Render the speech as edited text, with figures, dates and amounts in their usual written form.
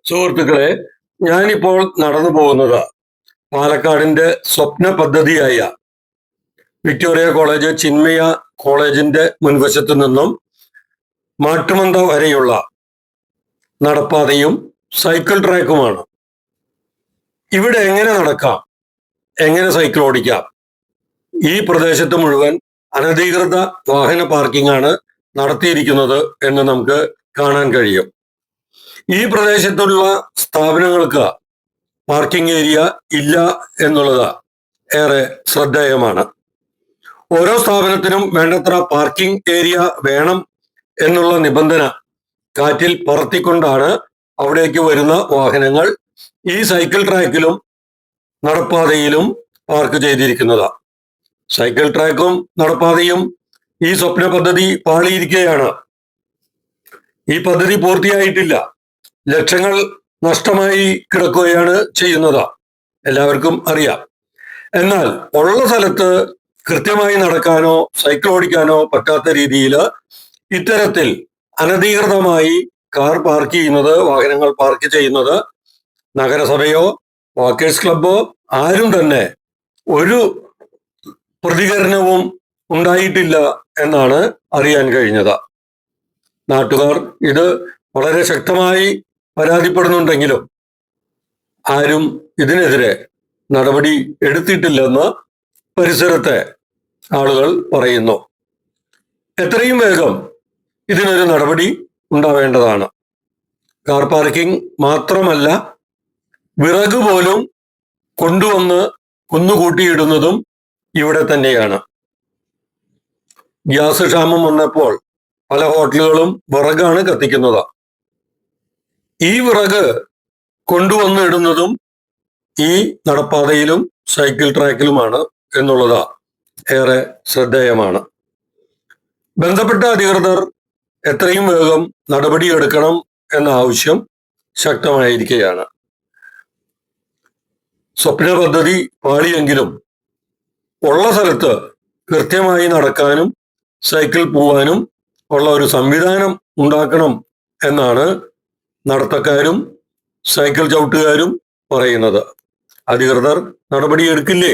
സുഹൃത്തുക്കളെ, ഞാനിപ്പോൾ നടന്നു പോകുന്നത് പാലക്കാടിന്റെ സ്വപ്ന പദ്ധതിയായ വിക്ടോറിയ കോളേജ് ചിന്മയ കോളേജിന്റെ മുൻവശത്തു നിന്നും മാട്ടുമന്ത വരെയുള്ള നടപ്പാതയും സൈക്കിൾ ട്രാക്കുമാണ്. ഇവിടെ എങ്ങനെ നടക്കാം, എങ്ങനെ സൈക്കിൾ ഓടിക്കാം? ഈ പ്രദേശത്ത് മുഴുവൻ അനധികൃത വാഹന പാർക്കിംഗ് ആണ് നടത്തിയിരിക്കുന്നത് എന്ന് നമുക്ക് കാണാൻ കഴിയും. ഈ പ്രദേശത്തുള്ള സ്ഥാപനങ്ങൾക്ക് പാർക്കിംഗ് ഏരിയ ഇല്ല എന്നുള്ളത് ഏറെ ശ്രദ്ധേയമാണ്. ഓരോ സ്ഥാപനത്തിനും വേണ്ടത്ര പാർക്കിംഗ് ഏരിയ വേണം എന്നുള്ള നിബന്ധന കാറ്റിൽ പറത്തിക്കൊണ്ടാണ് അവിടേക്ക് വരുന്ന വാഹനങ്ങൾ ഈ സൈക്കിൾ ട്രാക്കിലും നടപ്പാതയിലും പാർക്ക് ചെയ്തിരിക്കുന്നത്. സൈക്കിൾ ട്രാക്കും നടപ്പാതയും ഈ സ്വപ്ന പദ്ധതി പാളിയിരിക്കുകയാണ്. ഈ പദ്ധതി പൂർത്തിയായിട്ടില്ല. ലക്ഷങ്ങൾ നഷ്ടമായി കിടക്കുകയാണ് ചെയ്യുന്നത്, എല്ലാവർക്കും അറിയാം. എന്നാൽ ഉള്ള സ്ഥലത്ത് കൃത്യമായി നടക്കാനോ സൈക്കിൾ ഓടിക്കാനോ പറ്റാത്ത രീതിയിൽ ഇത്തരത്തിൽ അനധികൃതമായി കാർ പാർക്ക് ചെയ്യുന്നത്, വാഹനങ്ങൾ പാർക്ക് ചെയ്യുന്നത് നഗരസഭയോ വാക്കേഴ്സ് ക്ലബോ ആരും തന്നെ ഒരു പ്രതികരണവും ഉണ്ടായിട്ടില്ല എന്നാണ് അറിയാൻ കഴിഞ്ഞത്. നാട്ടുകാർ ഇത് വളരെ ശക്തമായി പരാതിപ്പെടുന്നുണ്ടെങ്കിലും ആരും ഇതിനെതിരെ നടപടി എടുത്തിട്ടില്ലെന്ന് പരിസരത്തെ ആളുകൾ പറയുന്നു. എത്രയും വേഗം ഇതിനൊരു നടപടി ഉണ്ടാവേണ്ടതാണ്. കാർ പാർക്കിംഗ് മാത്രമല്ല, വിറക് പോലും കൊണ്ടുവന്ന് കുന്നുകൂട്ടിയിടുന്നതും ഇവിടെ തന്നെയാണ്. ഗ്യാസ് ക്ഷാമം വന്നപ്പോൾ പല ഹോട്ടലുകളും വിറകാണ് കത്തിക്കുന്നത്. ഈ വിറക് കൊണ്ടുവന്ന് ഇടുന്നതും ഈ നടപ്പാതയിലും സൈക്കിൾ ട്രാക്കിലുമാണ് എന്നുള്ളത് ഏറെ ശ്രദ്ധേയമാണ്. ബന്ധപ്പെട്ട അധികൃതർ എത്രയും വേഗം നടപടിയെടുക്കണം എന്ന ആവശ്യം ശക്തമായിരിക്കുകയാണ്. സ്വപ്ന പദ്ധതി പാളിയെങ്കിലും ഉള്ള സ്ഥലത്ത് കൃത്യമായി നടക്കാനും സൈക്കിൾ പോവാനും ഉള്ള ഒരു സംവിധാനം ഉണ്ടാക്കണം എന്നാണ് നടത്തക്കാരും സൈക്കിൾ ചവിട്ടുകാരും പറയുന്നത്. അധികൃതർ നടപടിയെടുക്കില്ലേ?